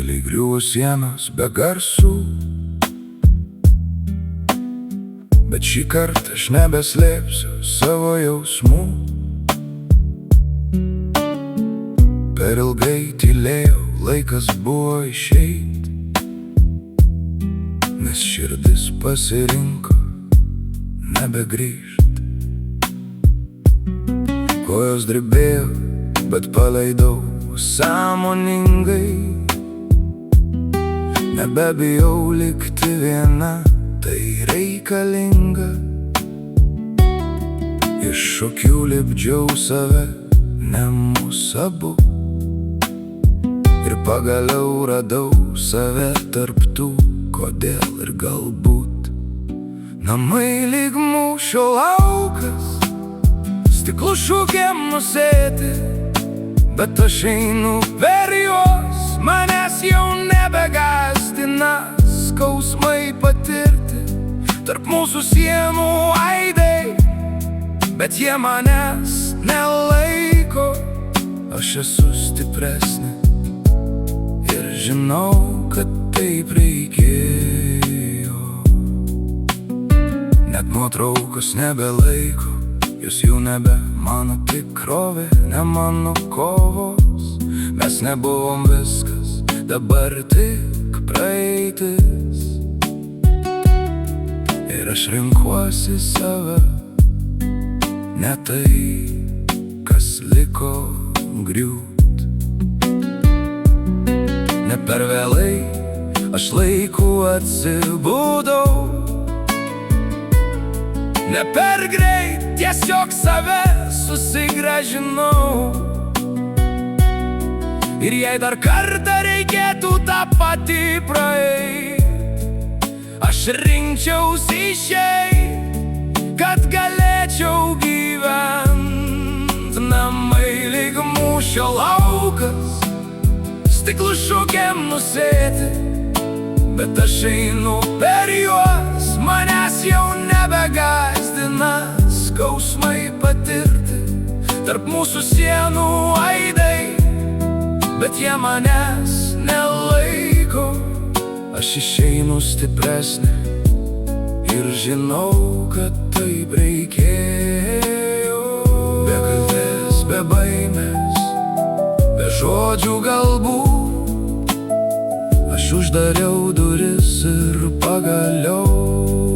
tyliai griuvo sienos be garsų. Bet šį kartą aš nebeslėpsiu savo jausmų. Per ilgai tylėjau, laikas buvo išeit, nes širdis pasirinko nebegrįžt. Kojos drebėjo, bet paleidau sąmoningai. Nebebijau likti viena, tai reikalinga. Iš šokių lipdžiau save, ne mus abu. Ir pagaliau radau save tarp tų kodėl ir galbūt. Namai lyg mūšio laukas, stiklų šūkiam nusėti, bet aš einu per juos, manęs jau nebegąsdina skausmai patirti. Tarp mūsų sienų aidai, bet jie manęs nelaiko. Aš esu stipresnė ir žinau, kad taip reikėjo. Net nuotraukos nebelaiko, jos jau nebe mano tikrovė, ne mano kovos. Mes nebuvom viskas, dabar tik praeitis. Ir aš renkuosi save, ne tai, kas liko griūt. Ne per vėlai, aš laiku atsibudau. Ne per greit, tiesiog save susigrąžinau. Ir jei dar kartą reikėtų tą patį praeit, aš rinkčiausi išeit, kad galėčiau gyvent. Namai lyg mūšio laukas, stiklų šūkiam nusėti, bet aš einu per juos, manęs jau nebegąsdina skausmai patirti. Tarp mūsų sienų aidai, bet jie manęs nelaiko. Aš išeinu stipresnė ir žinau, kad taip reikėjo. Be kaltės, be baimės, be žodžių galbūt, aš uždariau duris ir pagaliau